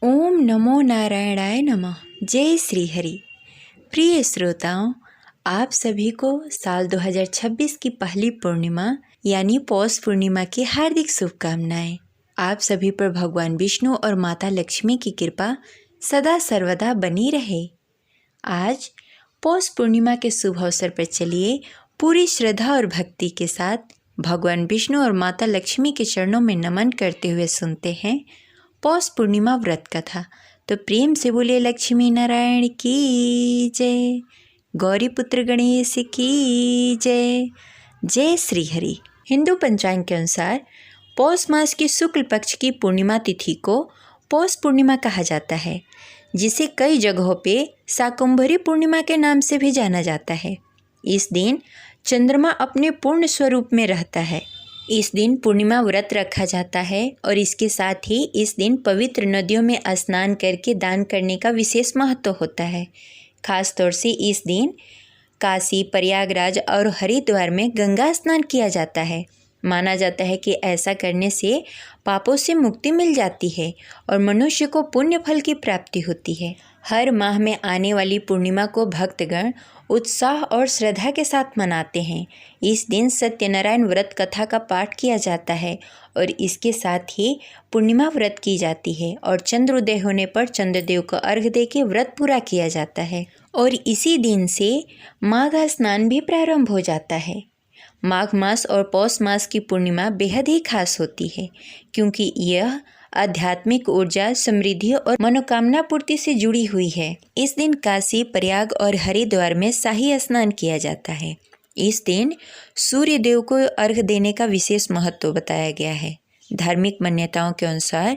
ओम नमो नारायणाय नमः। जय श्री हरि। प्रिय श्रोताओं, आप सभी को साल 2026 की पहली पूर्णिमा यानी पौष पूर्णिमा की हार्दिक शुभकामनाएं। आप सभी पर भगवान विष्णु और माता लक्ष्मी की कृपा सदा सर्वदा बनी रहे। आज पौष पूर्णिमा के शुभ अवसर पर चलिए पूरी श्रद्धा और भक्ति के साथ भगवान विष्णु और माता लक्ष्मी के चरणों में नमन करते हुए सुनते हैं पौष पूर्णिमा व्रत कथा। तो प्रेम से बोले लक्ष्मी नारायण की जय, गौरी पुत्र गणेश की जय। जय श्री हरि। हिंदू पंचांग के अनुसार पौष मास की शुक्ल पक्ष की पूर्णिमा तिथि को पौष पूर्णिमा कहा जाता है, जिसे कई जगहों पे शाकंभरी पूर्णिमा के नाम से भी जाना जाता है। इस दिन चंद्रमा अपने पूर्ण स्वरूप में रहता है। इस दिन पूर्णिमा व्रत रखा जाता है और इसके साथ ही इस दिन पवित्र नदियों में स्नान करके दान करने का विशेष महत्व होता है। खास तौर से इस दिन काशी, प्रयागराज और हरिद्वार में गंगा स्नान किया जाता है। माना जाता है कि ऐसा करने से पापों से मुक्ति मिल जाती है और मनुष्य को पुण्य फल की प्राप्ति होती है। हर माह में आने वाली पूर्णिमा को भक्तगण उत्साह और श्रद्धा के साथ मनाते हैं। इस दिन सत्यनारायण व्रत कथा का पाठ किया जाता है और इसके साथ ही पूर्णिमा व्रत की जाती है और चंद्रोदय होने पर चंद्रदेव को अर्घ्य देके व्रत पूरा किया जाता है। और इसी दिन से माघ स्नान भी प्रारंभ हो जाता है। माघ मास और पौष मास की पूर्णिमा बेहद ही खास होती है, क्योंकि यह आध्यात्मिक ऊर्जा, समृद्धि और मनोकामना पूर्ति से जुड़ी हुई है। इस दिन काशी, प्रयाग और हरिद्वार में शाही स्नान किया जाता है। इस दिन सूर्य देव को अर्घ्य देने का विशेष महत्व बताया गया है। धार्मिक मान्यताओं के अनुसार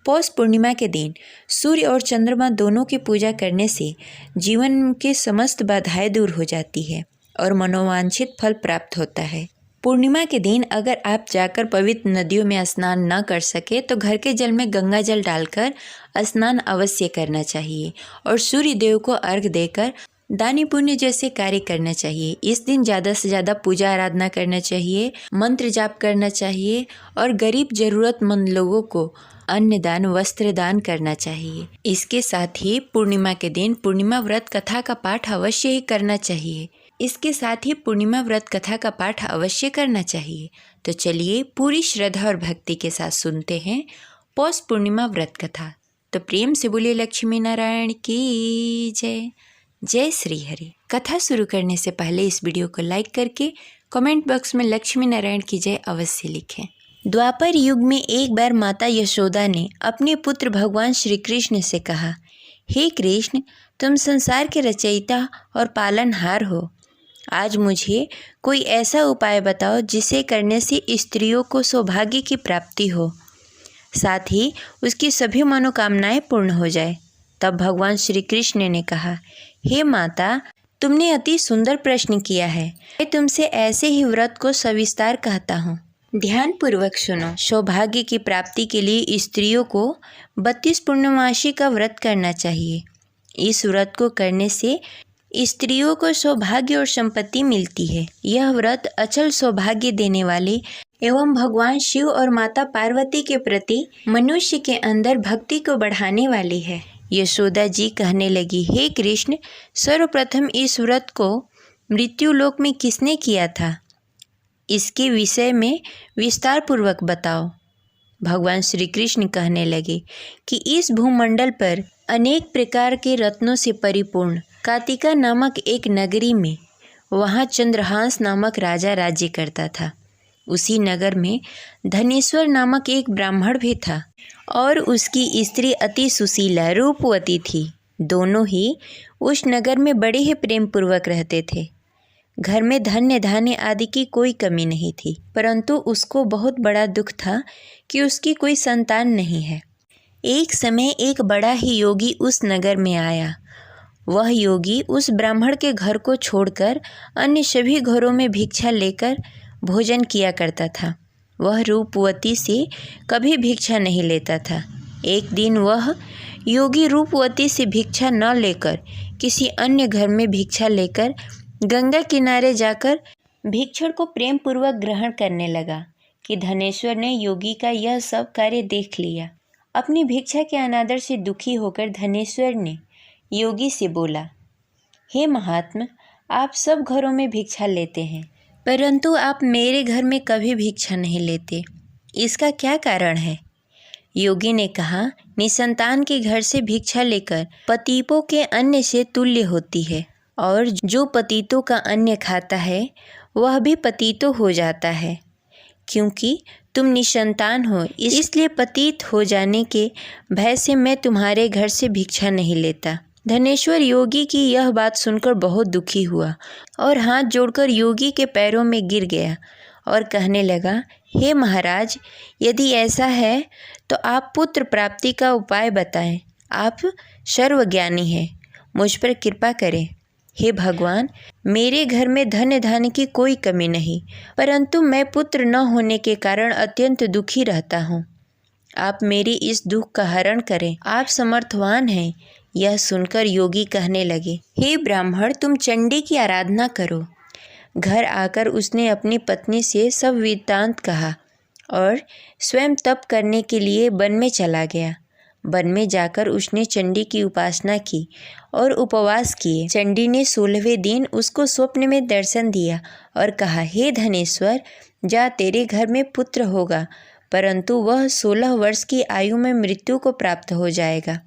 पौष पूर्णिमा के दिन सूर्य और चंद्रमा दोनों की पूजा करने से जीवन के समस्त बाधाएं दूर हो जाती है और मनोवांछित फल प्राप्त होता है। पूर्णिमा के दिन अगर आप जाकर पवित्र नदियों में स्नान न कर सके तो घर के जल में गंगा जल डालकर स्नान अवश्य करना चाहिए और सूर्य देव को अर्घ्य देकर दानी पुण्य जैसे कार्य करना चाहिए। इस दिन ज़्यादा से ज़्यादा पूजा आराधना करना चाहिए, मंत्र जाप करना चाहिए और गरीब जरूरतमंद लोगों को अन्न दान, वस्त्र दान करना चाहिए। इसके साथ ही पूर्णिमा के दिन पूर्णिमा व्रत कथा का पाठ अवश्य ही करना चाहिए। तो चलिए पूरी श्रद्धा और भक्ति के साथ सुनते हैं पौष पूर्णिमा व्रत कथा। तो प्रेम से बोलिए लक्ष्मी नारायण की जय। जय श्री हरि। कथा शुरू करने से पहले इस वीडियो को लाइक करके कमेंट बॉक्स में लक्ष्मी नारायण की जय अवश्य लिखें। द्वापर युग में एक बार माता यशोदा ने अपने पुत्र भगवान श्री कृष्ण से कहा, हे कृष्ण, तुम संसार के रचयिता और पालनहार हो। आज मुझे कोई ऐसा उपाय बताओ जिसे करने से स्त्रियों को सौभाग्य की प्राप्ति हो, साथ ही उसकी सभी मनोकामनाएं पूर्ण हो जाए। तब भगवान श्री कृष्ण ने कहा, हे माता, तुमने अति सुंदर प्रश्न किया है। मैं तुमसे ऐसे ही व्रत को सविस्तार कहता हूँ। ध्यान पूर्वक सुनो। सौभाग्य की प्राप्ति के लिए स्त्रियों को 32 पूर्णमासी का व्रत करना चाहिए। इस व्रत को करने से स्त्रियों को सौभाग्य और संपत्ति मिलती है। यह व्रत अचल सौभाग्य देने वाले एवं भगवान शिव और माता पार्वती के प्रति मनुष्य के अंदर भक्ति को बढ़ाने वाली है। यशोदा जी कहने लगी, हे कृष्ण, सर्वप्रथम इस व्रत को मृत्यु लोक में किसने किया था? इसके विषय में विस्तार पूर्वक बताओ। भगवान श्री कृष्ण कहने लगे कि इस भूमंडल पर अनेक प्रकार के रत्नों से परिपूर्ण कातिका नामक एक नगरी में, वहाँ चंद्रहांस नामक राजा राज्य करता था। उसी नगर में धनेश्वर नामक एक ब्राह्मण भी था और उसकी स्त्री अति सुशीला रूपवती थी। दोनों ही उस नगर में बड़े ही प्रेम पूर्वक रहते थे। घर में धन्य धान्य आदि की कोई कमी नहीं थी, परंतु उसको बहुत बड़ा दुख था कि उसकी कोई संतान नहीं है। एक समय एक बड़ा ही योगी उस नगर में आया। वह योगी उस ब्राह्मण के घर को छोड़कर अन्य सभी घरों में भिक्षा लेकर भोजन किया करता था। वह रूपवती से कभी भिक्षा नहीं लेता था। एक दिन वह योगी रूपवती से भिक्षा न लेकर किसी अन्य घर में भिक्षा लेकर गंगा किनारे जाकर भिक्षुक को प्रेम पूर्वक ग्रहण करने लगा कि धनेश्वर ने योगी का यह सब कार्य देख लिया अपनी भिक्षा के अनादर से दुखी होकर धनेश्वर ने योगी से बोला, हे महात्मा, आप सब घरों में भिक्षा लेते हैं, परंतु आप मेरे घर में कभी भिक्षा नहीं लेते, इसका क्या कारण है? योगी ने कहा, निसंतान के घर से भिक्षा लेकर पतितों के अन्न से तुल्य होती है, और जो पतितों का अन्न खाता है वह भी पतितों हो जाता है। क्योंकि तुम निसंतान हो, इसलिए पतित हो जाने के भय से मैं तुम्हारे घर से भिक्षा नहीं लेता। धनेश्वर योगी की यह बात सुनकर बहुत दुखी हुआ और हाथ जोड़कर योगी के पैरों में गिर गया और कहने लगा, हे महाराज, यदि ऐसा है तो आप पुत्र प्राप्ति का उपाय बताएं। आप सर्वज्ञानी हैं, मुझ पर कृपा करें। हे भगवान, मेरे घर में धन धान्य की कोई कमी नहीं, परंतु मैं पुत्र न होने के कारण अत्यंत दुखी रहता हूँ। आप मेरी इस दुख का हरण करें, आप समर्थवान हैं। यह सुनकर योगी कहने लगे, हे ब्राह्मण, तुम चंडी की आराधना करो। घर आकर उसने अपनी पत्नी से सब वृत्तांत कहा और स्वयं तप करने के लिए वन में चला गया। वन में जाकर उसने चंडी की उपासना की और उपवास किए। चंडी ने 16वें दिन उसको स्वप्न में दर्शन दिया और कहा, हे धनेश्वर, जा, तेरे घर में पुत्र होगा, परंतु वह 16 वर्ष की आयु में मृत्यु को प्राप्त हो जाएगा।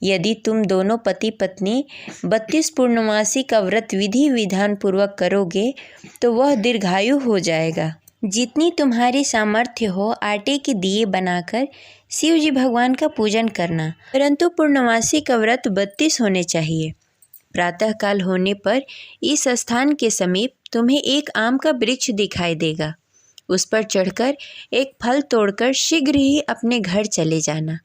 यदि तुम दोनों पति पत्नी 32 पूर्णमासी का व्रत विधि विधान पूर्वक करोगे तो वह दीर्घायु हो जाएगा। जितनी तुम्हारी सामर्थ्य हो, आटे के दिए बनाकर शिव जी भगवान का पूजन करना, परंतु पूर्णमासी का व्रत 32 होने चाहिए। प्रातःकाल होने पर इस स्थान के समीप तुम्हें एक आम का वृक्ष दिखाई देगा। उस पर चढ़कर एक फल तोड़कर शीघ्र ही अपने घर चले जाना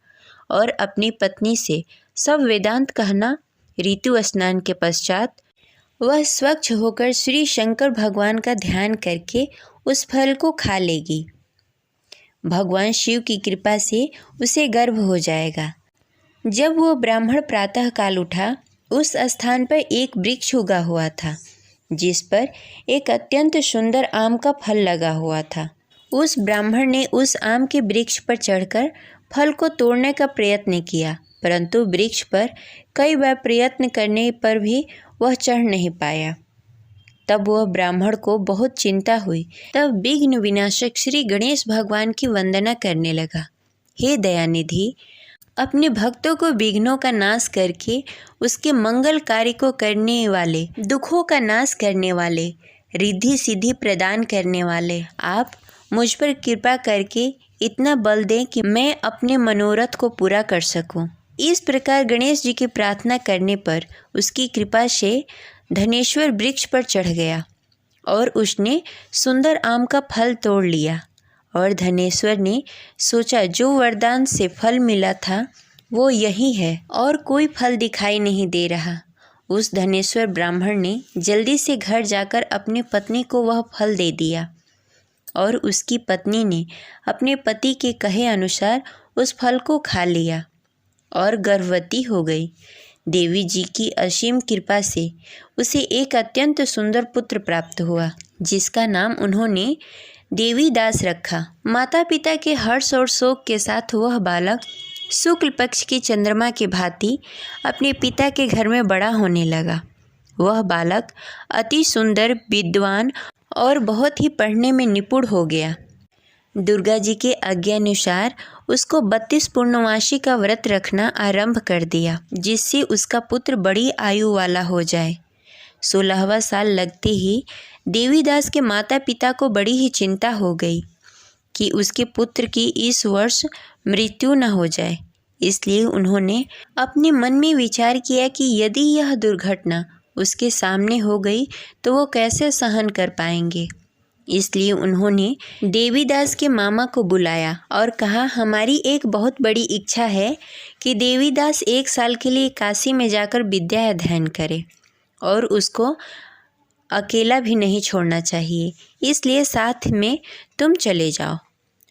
और अपनी पत्नी से सब वेदांत कहना। ऋतु स्नान के पश्चात वह स्वच्छ होकर श्री शंकर भगवान का ध्यान करके उस फल को खा लेगी। भगवान शिव की कृपा से उसे गर्भ हो जाएगा। जब वो ब्राह्मण प्रातःकाल उठा, उस स्थान पर एक वृक्ष उगा हुआ था जिस पर एक अत्यंत सुंदर आम का फल लगा हुआ था। उस ब्राह्मण ने उस आम के वृक्ष पर चढ़कर फल को तोड़ने का प्रयत्न किया, परंतु वृक्ष पर कई बार प्रयत्न करने पर भी वह चढ़ नहीं पाया। तब वह ब्राह्मण को बहुत चिंता हुई। तब विघ्न विनाशक श्री गणेश भगवान की वंदना करने लगा। हे दयानिधि, अपने भक्तों को विघ्नों का नाश करके उसके मंगल कार्य को करने वाले, दुखों का नाश करने वाले, रिद्धि सिद्धि प्रदान करने वाले, आप मुझ पर कृपा करके इतना बल दें कि मैं अपने मनोरथ को पूरा कर सकूं। इस प्रकार गणेश जी की प्रार्थना करने पर उसकी कृपा से धनेश्वर वृक्ष पर चढ़ गया और उसने सुंदर आम का फल तोड़ लिया। और धनेश्वर ने सोचा, जो वरदान से फल मिला था वो यही है और कोई फल दिखाई नहीं दे रहा। उस धनेश्वर ब्राह्मण ने जल्दी से घर जाकर अपनी पत्नी को वह फल दे दिया और उसकी पत्नी ने अपने पति के कहे अनुसार उस फल को खा लिया और गर्भवती हो गई। देवी जी की असीम कृपा से उसे एक अत्यंत सुंदर पुत्र प्राप्त हुआ, जिसका नाम उन्होंने देवीदास रखा। माता पिता के हर्ष और शोक के साथ वह बालक शुक्ल पक्ष की चंद्रमा के भांति अपने पिता के घर में बड़ा होने लगा। वह बालक अति सुंदर, विद्वान और बहुत ही पढ़ने में निपुण हो गया। दुर्गा जी के आज्ञानुसार उसको 32 पूर्णमासी का व्रत रखना आरंभ कर दिया, जिससे उसका पुत्र बड़ी आयु वाला हो जाए। 16वां साल लगते ही देवीदास के माता पिता को बड़ी ही चिंता हो गई कि उसके पुत्र की इस वर्ष मृत्यु न हो जाए। इसलिए उन्होंने अपने मन में विचार किया कि यदि यह दुर्घटना उसके सामने हो गई तो वो कैसे सहन कर पाएंगे। इसलिए उन्होंने देवीदास के मामा को बुलाया और कहा, हमारी एक बहुत बड़ी इच्छा है कि देवीदास 1 साल के लिए काशी में जाकर विद्या अध्ययन करे और उसको अकेला भी नहीं छोड़ना चाहिए, इसलिए साथ में तुम चले जाओ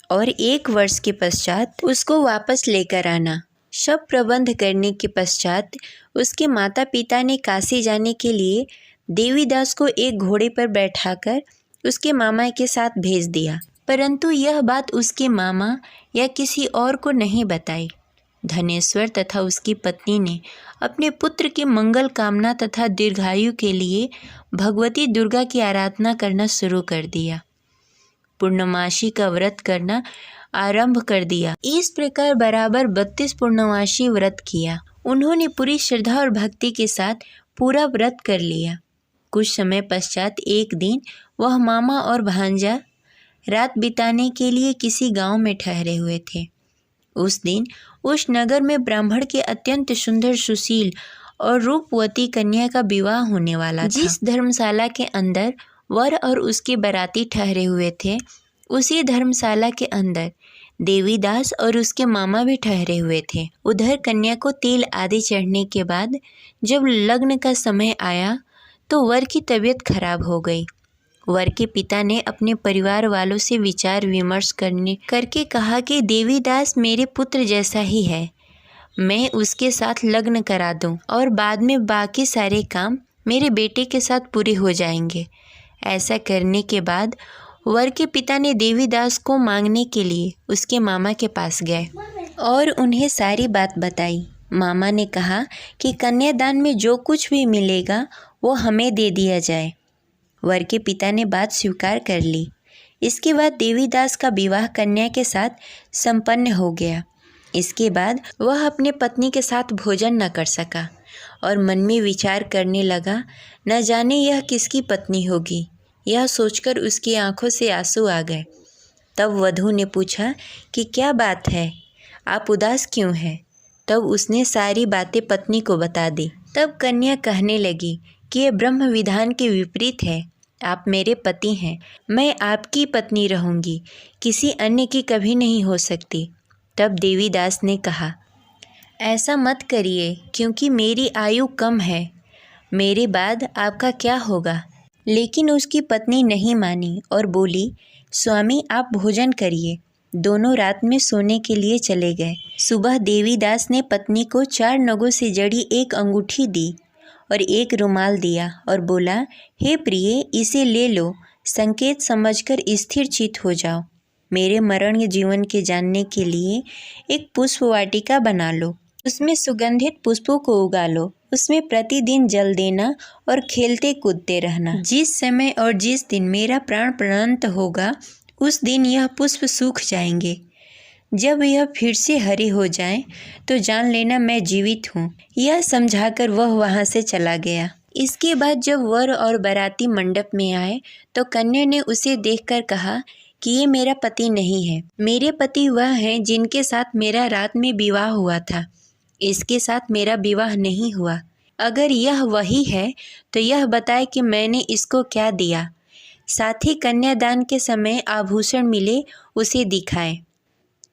और 1 वर्ष के पश्चात उसको वापस लेकर आना। सब प्रबंध करने के पश्चात उसके माता पिता ने काशी जाने के लिए देवीदास को एक घोड़े पर बैठाकर उसके मामा के साथ भेज दिया। परंतु यह बात उसके मामा या किसी और को नहीं बताई। धनेश्वर तथा उसकी पत्नी ने अपने पुत्र के मंगल कामना तथा दीर्घायु के लिए भगवती दुर्गा की आराधना करना शुरू कर दिया। पूर्णमासी का व्रत करना आरंभ कर दिया। इस प्रकार बराबर 32 पूर्णमासी व्रत किया। उन्होंने पूरी श्रद्धा और भक्ति के साथ पूरा व्रत कर लिया। कुछ समय पश्चात एक दिन वह मामा और भांजा रात बिताने के लिए किसी गांव में ठहरे हुए थे। उस दिन उस नगर में ब्राह्मण के अत्यंत सुंदर, सुशील और रूपवती कन्या का विवाह होने वाला था। जिस धर्मशाला के अंदर वर और उसके बाराती ठहरे हुए थे, उसी धर्मशाला के अंदर देवीदास और उसके मामा भी ठहरे हुए थे। उधर कन्या को तेल आदि चढ़ने के बाद जब लग्न का समय आया तो वर की तबीयत खराब हो गई। वर के पिता ने अपने परिवार वालों से विचार विमर्श करके कहा कि देवीदास मेरे पुत्र जैसा ही है, मैं उसके साथ लग्न करा दूं और बाद में बाकी सारे काम मेरे बेटे के साथ पूरे हो जाएंगे। ऐसा करने के बाद वर के पिता ने देवीदास को मांगने के लिए उसके मामा के पास गए और उन्हें सारी बात बताई। मामा ने कहा कि कन्यादान में जो कुछ भी मिलेगा वो हमें दे दिया जाए। वर के पिता ने बात स्वीकार कर ली। इसके बाद देवीदास का विवाह कन्या के साथ संपन्न हो गया। इसके बाद वह अपने पत्नी के साथ भोजन न कर सका और मन में विचार करने लगा, न जाने यह किसकी पत्नी होगी। यह सोचकर उसकी आंखों से आंसू आ गए। तब वधू ने पूछा कि क्या बात है, आप उदास क्यों हैं? तब उसने सारी बातें पत्नी को बता दी। तब कन्या कहने लगी कि यह ब्रह्म विधान के विपरीत है। आप मेरे पति हैं, मैं आपकी पत्नी रहूंगी, किसी अन्य की कभी नहीं हो सकती। तब देवीदास ने कहा, ऐसा मत करिए, क्योंकि मेरी आयु कम है, मेरे बाद आपका क्या होगा। लेकिन उसकी पत्नी नहीं मानी और बोली, स्वामी आप भोजन करिए। दोनों रात में सोने के लिए चले गए। सुबह देवीदास ने पत्नी को 4 नगों से जड़ी एक अंगूठी दी और एक रुमाल दिया और बोला, हे प्रिय, इसे ले लो, संकेत समझकर स्थिर चित्त हो जाओ। मेरे मरण जीवन के जानने के लिए एक पुष्प वाटिका बना लो, उसमें सुगंधित पुष्पों को उगा लो, उसमें प्रतिदिन जल देना और खेलते कूदते रहना। जिस समय और जिस दिन मेरा प्राण प्राणांत होगा उस दिन यह पुष्प सूख जाएंगे। जब यह फिर से हरे हो जाएं तो जान लेना मैं जीवित हूँ। यह समझाकर वह वहाँ से चला गया। इसके बाद जब वर और बाराती मंडप में आए तो कन्या ने उसे देखकर कहा कि ये मेरा पति नहीं है, मेरे पति वह हैं जिनके साथ मेरा रात में विवाह हुआ था। इसके साथ मेरा विवाह नहीं हुआ। अगर यह वही है तो यह बताए कि मैंने इसको क्या दिया, साथ ही कन्यादान के समय आभूषण मिले उसे दिखाए।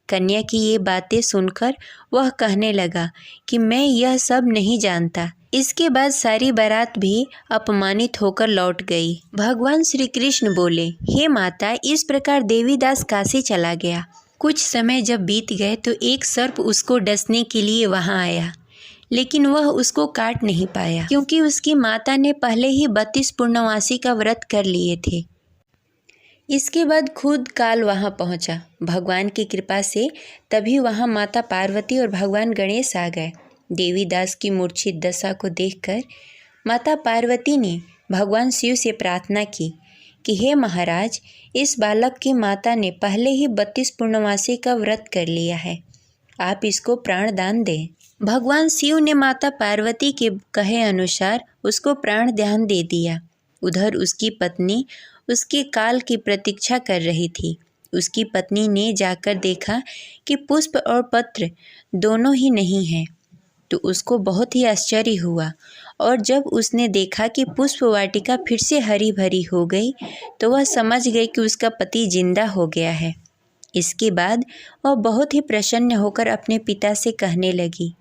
कन्या की ये बातें सुनकर वह कहने लगा कि मैं यह सब नहीं जानता। इसके बाद सारी बारात भी अपमानित होकर लौट गई। भगवान श्री कृष्ण बोले, हे माता, इस प्रकार देवीदास काशी चला गया। कुछ समय जब बीत गए तो एक सर्प उसको डसने के लिए वहां आया, लेकिन वह उसको काट नहीं पाया, क्योंकि उसकी माता ने पहले ही 32 पूर्णमासी का व्रत कर लिए थे। इसके बाद खुद काल वहां पहुंचा। भगवान की कृपा से तभी वहां माता पार्वती और भगवान गणेश आ गए। देवीदास की मूर्छित दशा को देखकर माता पार्वती ने भगवान शिव से प्रार्थना की कि हे महाराज, इस बालक की माता ने पहले ही 32 पूर्णमासी का व्रत कर लिया है, आप इसको प्राण दान दें। भगवान शिव ने माता पार्वती के कहे अनुसार उसको प्राण दान दे दिया। उधर उसकी पत्नी उसके काल की प्रतीक्षा कर रही थी। उसकी पत्नी ने जाकर देखा कि पुष्प और पत्र दोनों ही नहीं हैं, तो उसको बहुत ही आश्चर्य हुआ और जब उसने देखा कि पुष्प वाटिका फिर से हरी भरी हो गई तो वह समझ गई कि उसका पति जिंदा हो गया है। इसके बाद वह बहुत ही प्रसन्न होकर अपने पिता से कहने लगी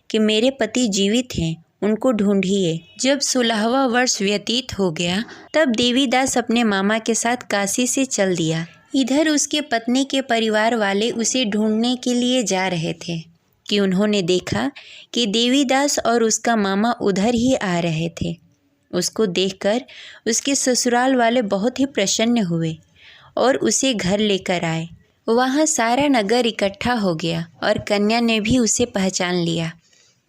कि मेरे पति जीवित हैं, उनको ढूंढिए। जब 16वां वर्ष व्यतीत हो गया तब देवीदास अपने मामा के साथ काशी से चल दिया। इधर उसके पत्नी के परिवार वाले उसे ढूंढने के लिए जा रहे थे कि उन्होंने देखा कि देवीदास और उसका मामा उधर ही आ रहे थे। उसको देखकर उसके ससुराल वाले बहुत ही प्रसन्न हुए और उसे घर लेकर आए। वहाँ सारा नगर इकट्ठा हो गया और कन्या ने भी उसे पहचान लिया।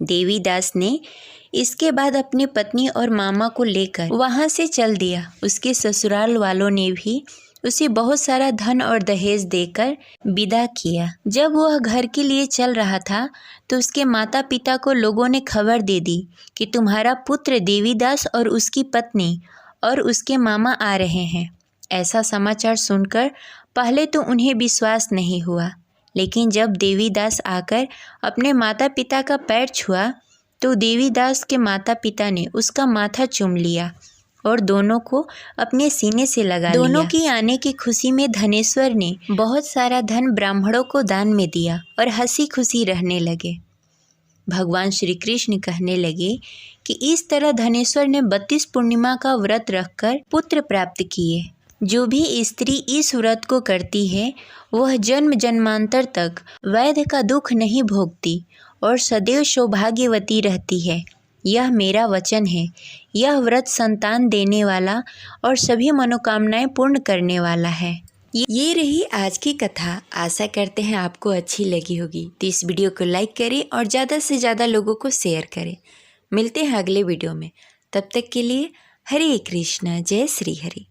देवीदास ने इसके बाद अपनी पत्नी और मामा को लेकर वहाँ से चल दिया। उसके ससुराल वालों ने भी उसे बहुत सारा धन और दहेज देकर विदा किया। जब वह घर के लिए चल रहा था तो उसके माता पिता को लोगों ने खबर दे दी कि तुम्हारा पुत्र देवीदास और उसकी पत्नी और उसके मामा आ रहे हैं। ऐसा समाचार सुनकर पहले तो उन्हें विश्वास नहीं हुआ, लेकिन जब देवीदास आकर अपने माता पिता का पैर छुआ तो देवीदास के माता पिता ने उसका माथा चूम लिया और दोनों को अपने सीने से लगा लिया। दोनों की आने की खुशी में धनेश्वर ने बहुत सारा धन ब्राह्मणों को दान में दिया और हंसी खुशी रहने लगे। भगवान श्री कृष्ण कहने लगे कि इस तरह धनेश्वर ने 32 पूर्णिमा का व्रत रखकर पुत्र प्राप्त किए। जो भी स्त्री इस व्रत को करती है वह जन्म जन्मांतर तक वैध का दुख नहीं भोगती और सदैव सौभाग्यवती रहती है। यह मेरा वचन है। यह व्रत संतान देने वाला और सभी मनोकामनाएं पूर्ण करने वाला है। ये रही आज की कथा। आशा करते हैं आपको अच्छी लगी होगी। तो इस वीडियो को लाइक करें और ज़्यादा से ज़्यादा लोगों को शेयर करें। मिलते हैं अगले वीडियो में। तब तक के लिए हरे कृष्ण, जय श्री हरि।